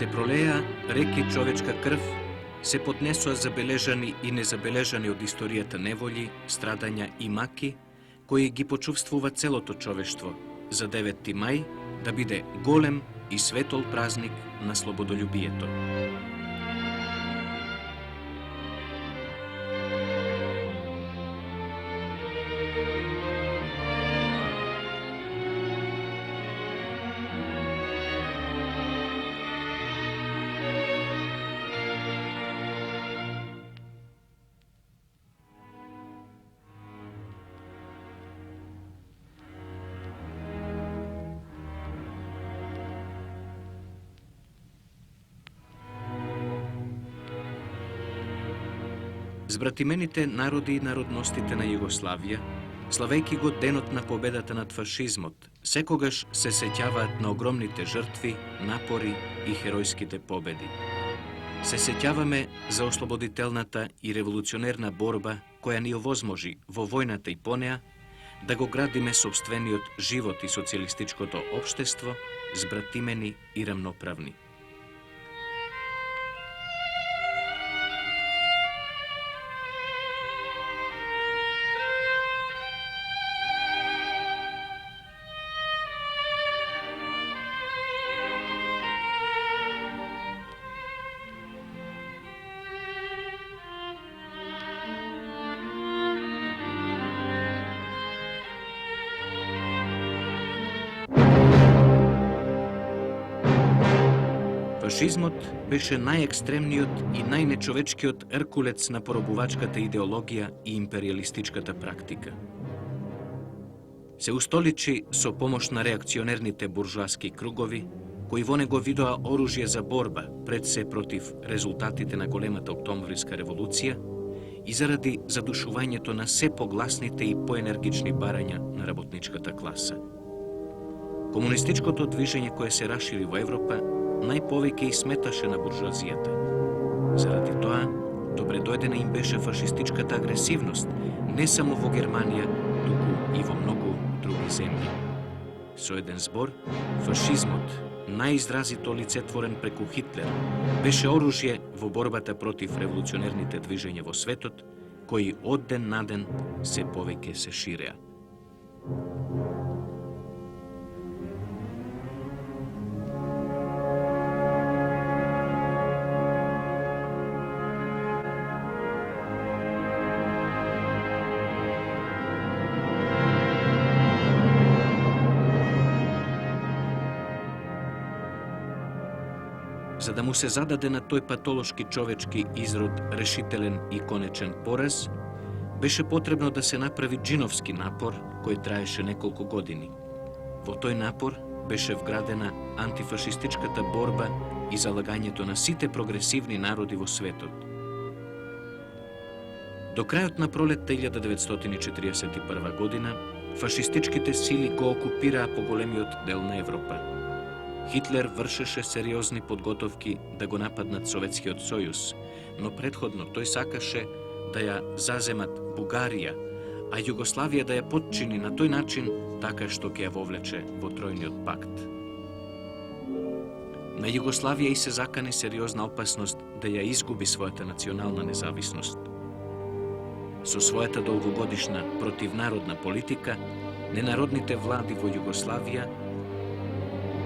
се пролеа реки човечка крв, се поднесоа забележани и незабележани од историјата неволји, страдања и маки, кои ги почувствува целото човештво, за 9 мај да биде голем и светол празник на слободолюбието. Збратимените народи и народностите на Југославија, славејќи го денот на победата над фашизмот, секогаш се сеќаваат на огромните жртви, напори и херојските победи. Се сеќаваме за ослободителната и револуционерна борба која ни овозможи во војната и по неа да го градиме сопствениот живот и социјалистичкото општество, збратимени и рамноправни. Фашизмот беше најекстремниот и најнечовечкиот еркулец на поробувачката идеологија и империалистичката практика. Се устоличи со помош на реакционерните буржуаски кругови, кои во него видоа оружје за борба пред се против резултатите на големата октомвриска револуција и заради задушувањето на се погласните и поенергични барања на работничката класа. Комунистичкото движење кое се рашири во Европа најповеќе и сметаше на буржуазијата. Заради тоа, добредојдена им беше фашистичката агресивност не само во Германија, туку и во многу други земји. Со еден збор, фашизмот, најизразито лицетворен преку Хитлер, беше оружје во борбата против револуционерните движења во светот, кои од ден на ден се повеќе се ширеа. За да му се зададе на тој патолошки човечки изрод решителен и конечен пораз, беше потребно да се направи джиновски напор кој траеше неколку години. Во тој напор беше вградена антифашистичката борба и залагањето на сите прогресивни народи во светот. До крајот на пролетта 1941 година, фашистичките сили го окупираа поголемиот дел на Европа. Хитлер вршеше сериозни подготовки да го нападнат Советскиот сојуз, но предходно тој сакаше да ја заземат Бугарија, а Југославија да ја потчини на тој начин така што ќе ја вовлече во Тројниот пакт. На Југославија и се закани сериозна опасност да ја изгуби својата национална независност. Со својата долгогодишна противнародна политика, ненародните влади во Југославија,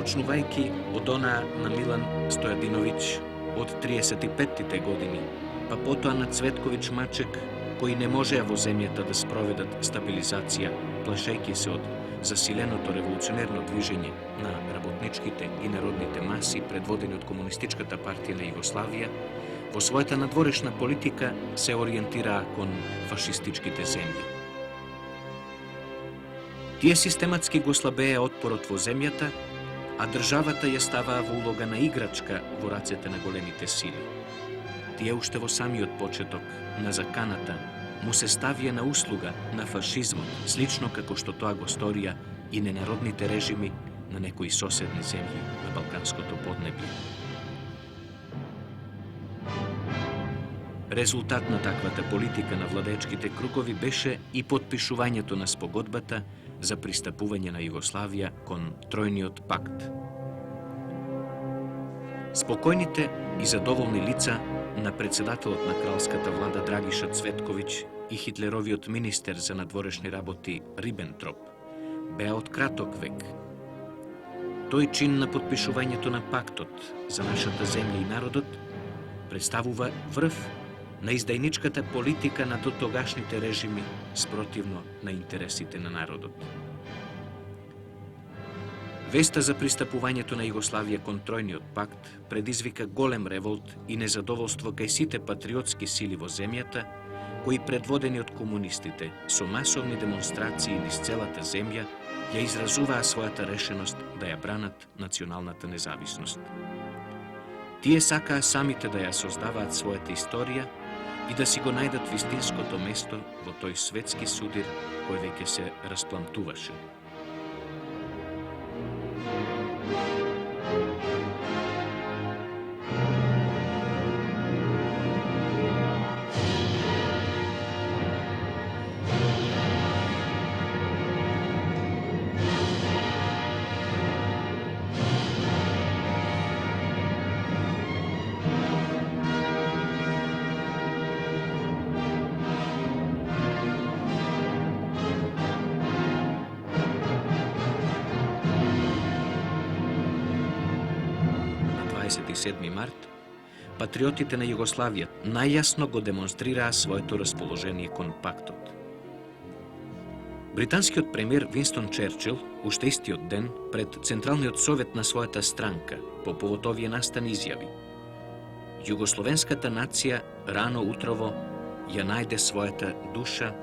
почнувајќи од онаа на Милан Стојадиновиќ од 35-тите години, па потоа на Цветковиќ Мачек, кои не можеа во земјата да спроведат стабилизација, плашејќи се од засиленото револуционерно движење на работничките и народните маси предводени од Комунистичката партија на Југославија, во својата надворешна политика се ориентираа кон фашистичките земји. Тие систематски го слабеа отпорот во земјата, а државата ја ставаа во улога на играчка во рацете на големите сили. Тие уште во самиот почеток на заканата му се ставија на услуга на фашизмот, слично како што тоа го сторија и ненародните режими на некои соседни земји на Балканското поднебје. Резултат на таквата политика на владеечките кругови беше и потпишувањето на спогодбата за пристапување на Југославија кон Тројниот пакт. Спокойните и задоволни лица на председателот на кралската влада Драгиша Цветковиќ и хитлеровиот министер за надворешни работи Рибентроп беа од краток век. Тој чин на подпишувањето на пактот за нашата земја и народот представува врв на издајничката политика на дотогашните режими спротивно на интересите на народот. Веста за пристапувањето на Југославија кон Тројниот пакт предизвика голем револт и незадоволство кај сите патриотски сили во земјата, кои предводени од комунистите со масовни демонстрации низ целата земја ја изразуваа својата решеност да ја бранат националната независност. Тие сакаа самите да ја создаваат својата историја и да си го најдат вистинското место во тој светски судир кој веќе се распламтуваше. На 27 март, патриотите на Југославија најјасно го демонстрираа своето расположение кон пактот. Британскиот премиер Винстон Черчил, уште истиот ден, пред Централниот совет на својата странка, по повод овие настани изјави: Југословенската нација рано утрово ја најде својата душа,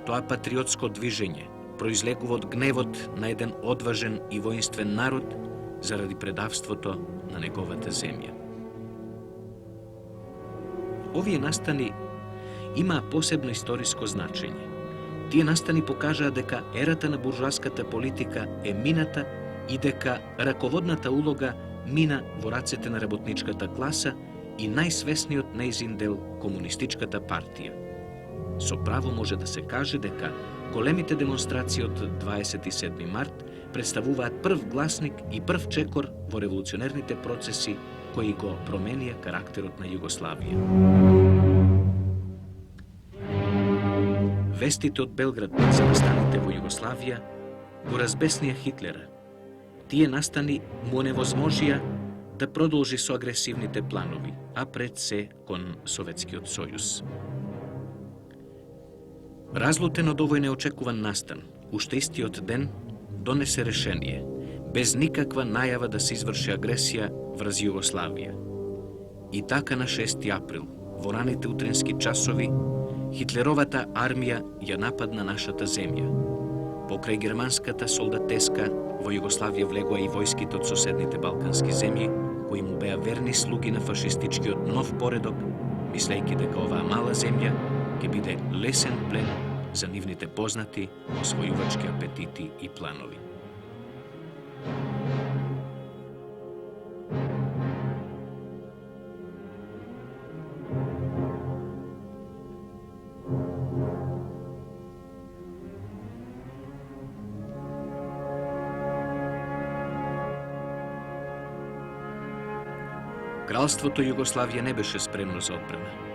тоа патриотско движење произлегува од гневот на еден одважен и воинствен народ заради предавството на неговата земја. Овие настани имаа посебно историско значење. Тие настани покажаа дека ерата на буржуаската политика е мината и дека раководната улога мина во рацете на работничката класа и најсвесниот нејзин дел комунистичката партија. Со право може да се каже дека големите демонстрации од 27 март представуваат прв гласник и прв чекор во револуционерните процеси кои го променија карактерот на Југославија. Вестите од Белград за настаните во Југославија го разбеснија Хитлера. Тие настани му невозможија да продолжи со агресивните планови, а пред се кон Советскиот сојуз. Разлутен од овој неочекуван настан, уште истиот ден донесе решение, без никаква најава да се изврши агресија врз Југославија. И така на 6 април, во раните утренски часови, Хитлеровата армија ја нападна нашата земја. Покрај германската солдатеска, во Југославија влегоа и војските од соседните балкански земји, кои му беа верни слуги на фашистичкиот нов поредок, мислејќи дека оваа мала земја ќе биде лесен плен за нивните познати освојувачки апетити и планови. Кралството Југославија не беше спремно за одбрана.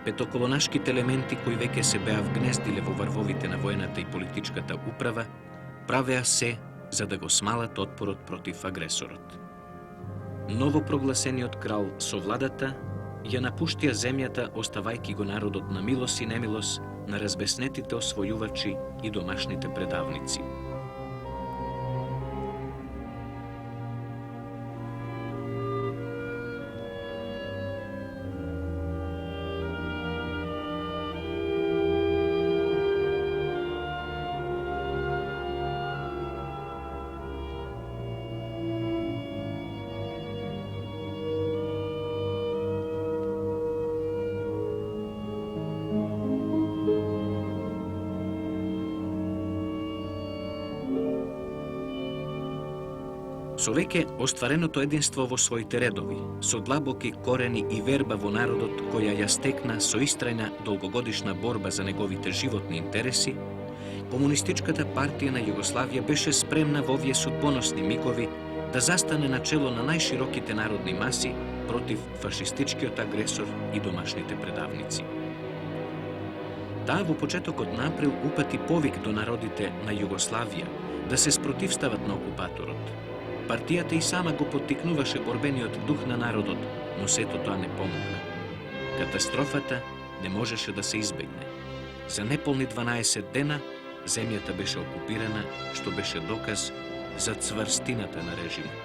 Петоколонашките елементи кои веќе се беа вгнездиле во врвовите на воената и политичката управа, правеа се за да го смалат отпорот против агресорот. Ново прогласениот крал со владата ја напуштија земјата, оставајќи го народот на милос и немилос на разбеснетите освојувачи и домашните предавници. Со веќе оствареното единство во своите редови, со длабоки корени и верба во народот која ја стекна со истрајна долгогодишна борба за неговите животни интереси, Комунистичката партија на Југославија беше спремна во овие судбоносни мигови да застане начело на најшироките народни маси против фашистичкиот агресор и домашните предавници. Таа во почетокот на април упати повик до народите на Југославија да се спротивстават на окупаторот. Партијата и сама го поттикнуваше борбениот дух на народот, но сето тоа не помогна. Катастрофата не можеше да се избегне. За неполни 12 дена земјата беше окупирана, што беше доказ за цврстината на режимот.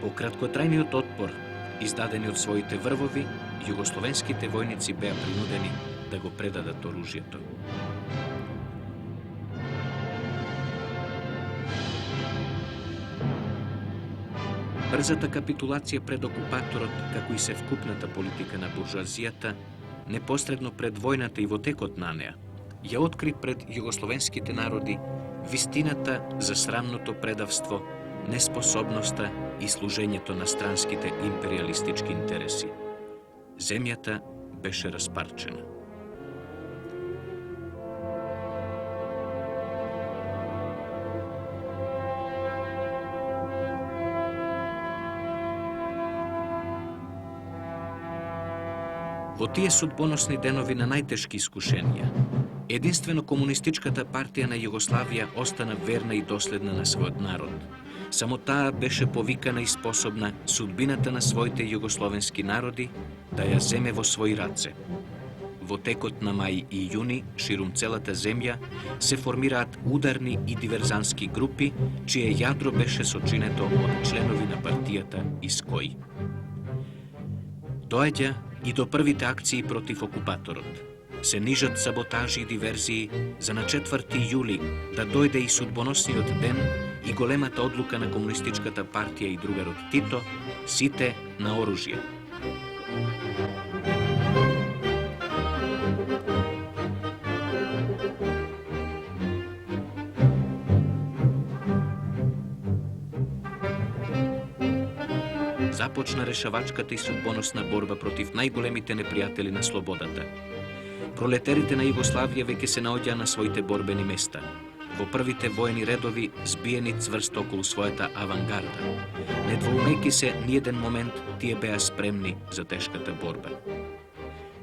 По краткотрајниот отпор, издадени од своите врвови, југословенските војници беа принудени да го предадат оружјето. Брзата капитулација пред окупаторот, како и севкупната политика на буржуазијата, непосредно пред војната и во текот на неа, ја откри пред југословенските народи вистината за срамното предавство, неспособноста и служењето на странските империалистички интереси. Земјата беше распарчена. Во тие судбоносни денови на најтешки искушенија, единствено комунистичката партија на Југославија остана верна и доследна на својот народ. Само таа беше повикана и способна судбината на своите југословенски народи да ја земе во своји раце. Во текот на мај и јуни, ширум целата земја, се формираат ударни и диверзански групи, чие јадро беше сочинето од членови на партијата и СКОИ. Доаѓа и до првите акции против окупаторот. Се нижат саботажи и диверзии за на 4 јули да дојде и судбоносниот ден и големата одлука на комунистичката партија и другарот Тито, сите на оружје. Започна решавачката и судбоносна борба против најголемите непријатели на слободата. Пролетерите на Југославија веќе се наоѓаа на своите борбени места. Во првите воени редови, збиени цврсто околу својата авангарда. Недвоумејќи се ниеден момент, тие беа спремни за тешката борба.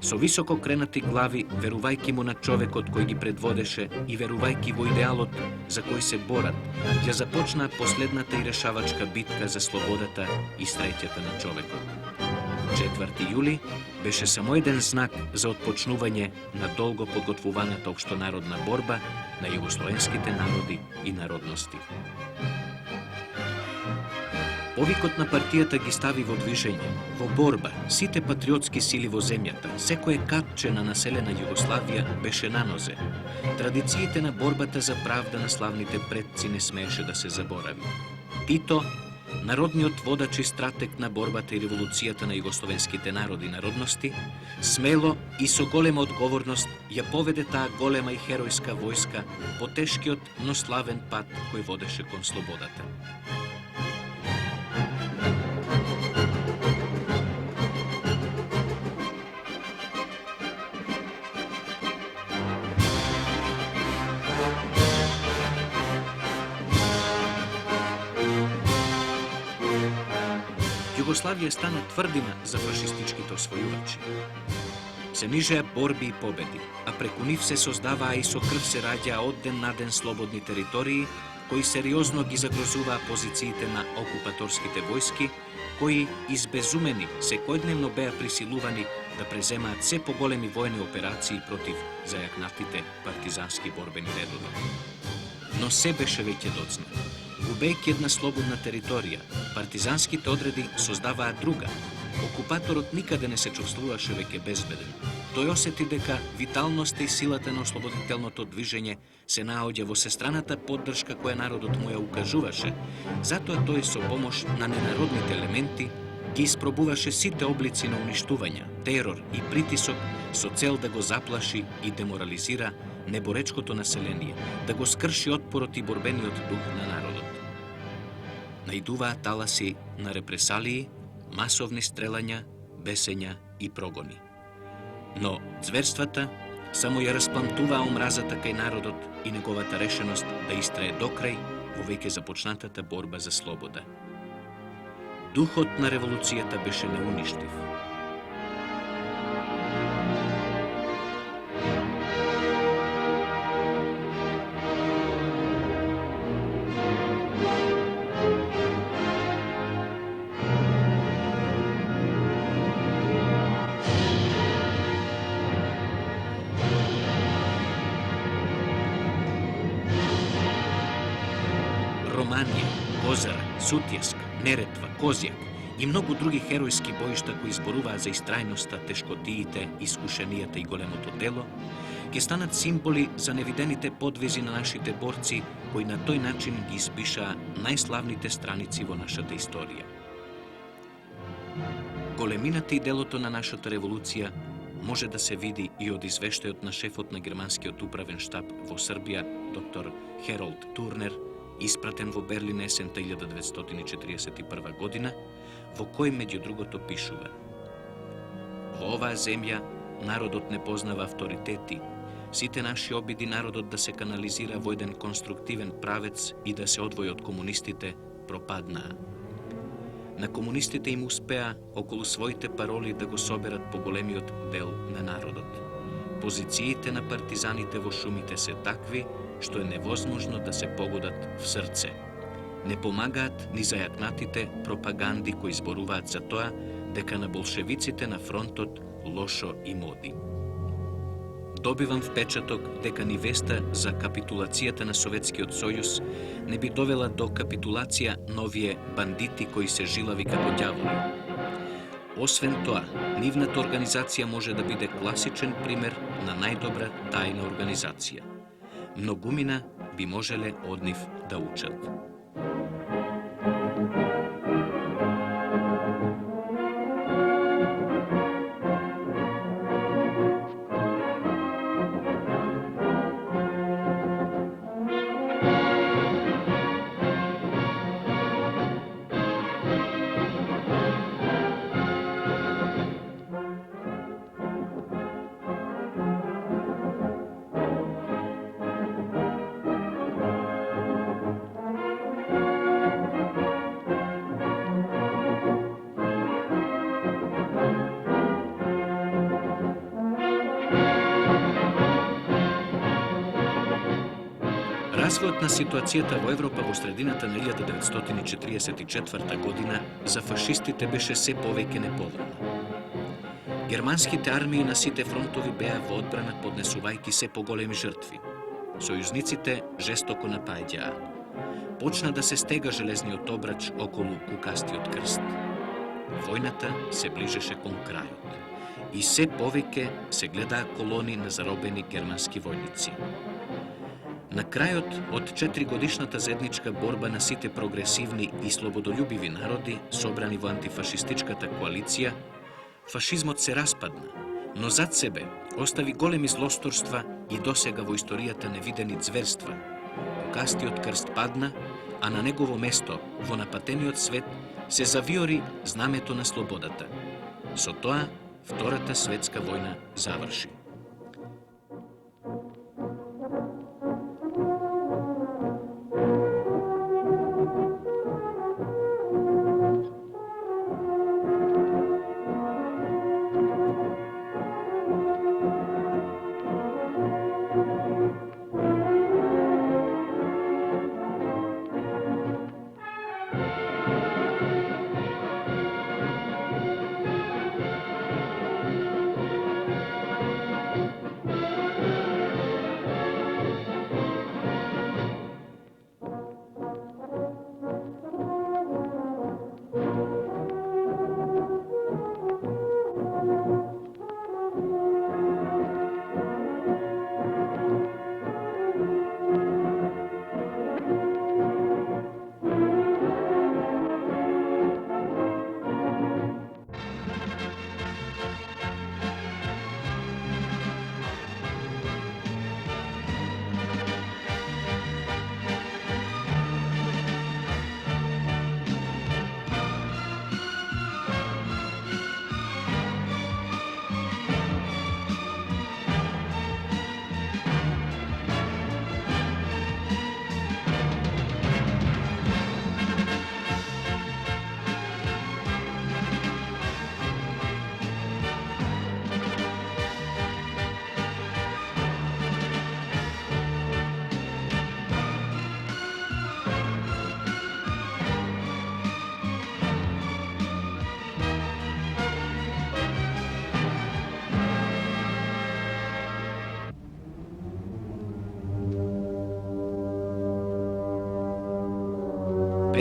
Со високо кренати глави, верувајќи му на човекот кој ги предводеше и верувајќи во идеалот за кој се борат, ја започнаа последната и решавачка битка за слободата и среќата на човекот. 4 јули беше само еден знак за отпочнување на долго подготвуваната општонародна борба на југословенските народи и народности. Повикот на партијата ги стави во движење, во борба, сите патриотски сили во земјата, секое катче на населена Југославија беше на нозе. Традициите на борбата за правда на славните предци не смееше да се заборави. Тито, народниот водач и стратег на борбата и револуцијата на југословенските народи и народности, смело и со голема одговорност ја поведе таа голема и херојска војска по тешкиот, но славен пат кој водеше кон слободата. Југославија стана тврдина за фашистичките освојувачи. Се нижеа борби и победи, а преку нив се создаваа и со крв се раѓаа од ден на ден слободни територии, кои сериозно ги загрозуваа позициите на окупаторските војски, кои, избезумени, секојдневно беа присилувани да преземаат се поголеми војни операции против зајакнатите партизански борбени редови. Но се беше веќе доцна. Губејќи една слободна територија, партизанските одреди создаваа друга. Окупаторот никаде не се чувствуваше веќе безбеден. Тој осети дека виталноста и силата на ослободителното движење се наоѓа во сестраната поддршка која народот му ја укажуваше, затоа тој со помош на ненародните елементи ги испробуваше сите облици на уништување, терор и притисок со цел да го заплаши и деморализира неборечкото население, да го скрши отпорот и борбениот дух на народот. Наидуваа таласи на репресалии, масовни стрелања, бесења и прогони. Но зверствата само ја распламтуваа омразата кај народот и неговата решеност да истрае до крај во веќе започнатата борба за слобода. Духот на револуцијата беше неуништив. Романија, Козара, Сутјеска, Неретва, Козјак и многу други херојски боишта кои зборуваат за истрајноста, тешкотиите, искушенијата и големото дело, ќе станат символи за невидените подвизи на нашите борци кои на тој начин ги испишаа најславните страници во нашата историја. Големината и делото на нашата револуција може да се види и од извештајот на шефот на германскиот управен штаб во Србија, доктор Херолд Турнер, испратен во Берлин есента 1941 година, во кој меѓу другото пишува: Во оваа земја народот не познава авторитети, сите наши обиди народот да се канализира во еден конструктивен правец и да се одвои од комунистите пропаднаа. На комунистите им успеа околу своите пароли да го соберат поголемиот дел на народот. Позициите на партизаните во шумите се такви што е невозможно да се погодат в срце. Не помагаат ни зајакнатите пропаганди кои зборуваат за тоа дека на болшевиците на фронтот лошо им оди. Добивам впечаток дека ни веста за капитулацијата на Советскиот сојуз не би довела до капитулација на овие бандити кои се жилави како ѓаволи. Освен тоа, нивната организација може да биде класичен пример на најдобра тајна организација. Многумина би можеле од нив да учат. Развојот на ситуацијата во Европа во средината на 1944 година за фашистите беше се повеќе неповолна. Германските армии на сите фронтови беа во одбрана поднесувајќи се поголеми жртви. Сојузниците жестоко напаѓаа. Почна да се стега железниот обрач околу Кукастиот крст. Војната се ближеше кон крајот и се повеќе се гледаа колони на заробени германски војници. На крајот од 4-годишната заедничка борба на сите прогресивни и слободолюбиви народи, собрани во антифашистичката коалиција, фашизмот се распадна, но зад себе остави големи злосторства и досега во историјата невидени зверства. Кукастиот крст падна, а на негово место во напатениот свет се завиори знамето на слободата. Со тоа, Втората светска војна заврши.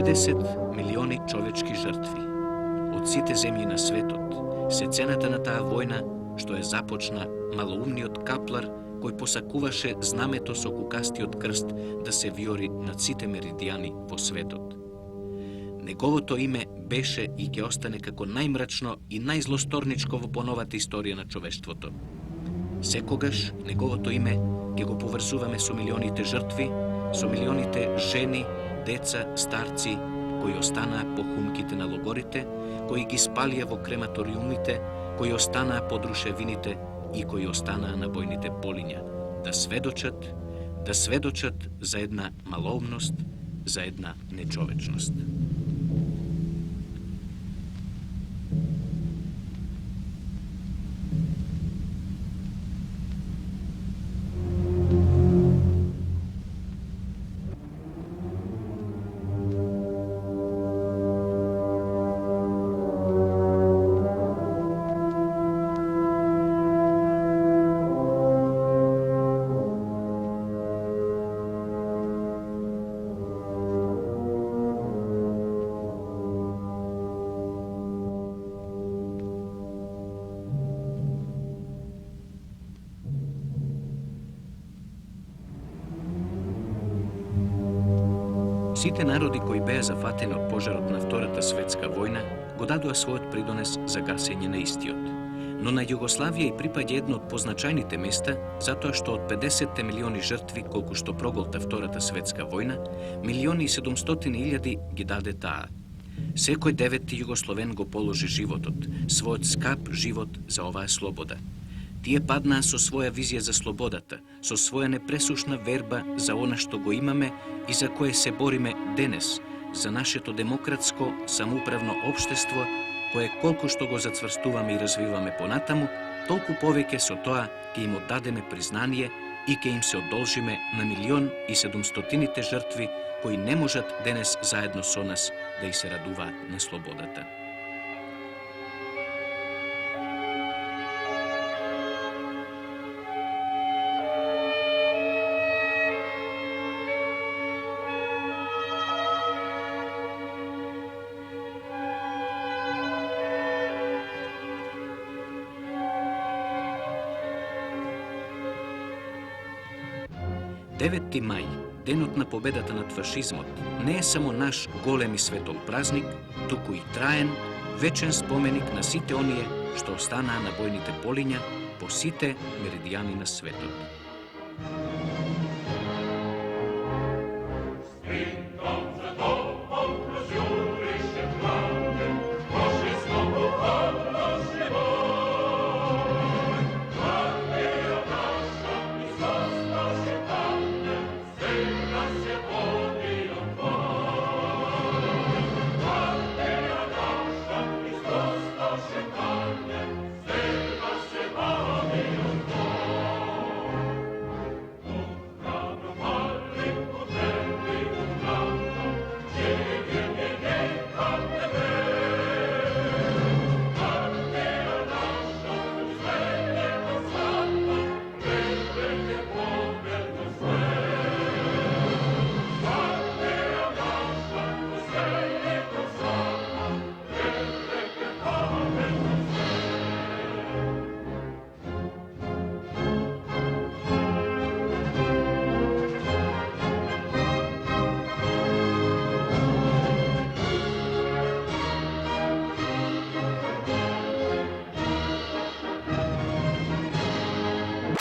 50 милиони човечки жртви. Од сите земји на светот се цената на таа војна што е започна малоумниот каплар кој посакуваше знамето со кукастиот крст да се виори над сите меридијани во светот. Неговото име беше и ќе остане како најмрачно и најзлосторничко во поновата историја на човештвото. Секогаш неговото име ќе го поврзуваме со милионите жртви, со милионите жени, деца, старци кои останаа по хумките на логорите, кои ги спалија во крематориумите, кои останаа под рушевините и кои останаа на бојните полиња, да сведочат за една малоумност, за една нечовечност. Сите народи кои беа зафатени од пожарот на Втората светска војна го дадоа својот придонес за гасење на истиот. Но на Југославија и припаѓа едно од позначајните места, затоа што од 50 милиони жртви колку што проголта Втората светска војна, 1.700.000 ги даде таа. Секој девети југословен го положи животот, својот скап живот за оваа слобода. Тие паднаа со своја визија за слободата, со своја непресушна верба за она што го имаме и за кое се бориме денес, за нашето демократско, самоуправно општество, кое колку што го зацврстуваме и развиваме понатаму, толку повеќе со тоа ќе им оддадеме признание и ќе им се одолжиме на 1.700.000 жртви кои не можат денес заедно со нас да и се радуваат на слободата. Деветти мај, денот на победата над фашизмот, не е само наш голем и светол празник, туку и траен, вечен споменик на сите оние што останаа на бојните полиња по сите меридијани на светот.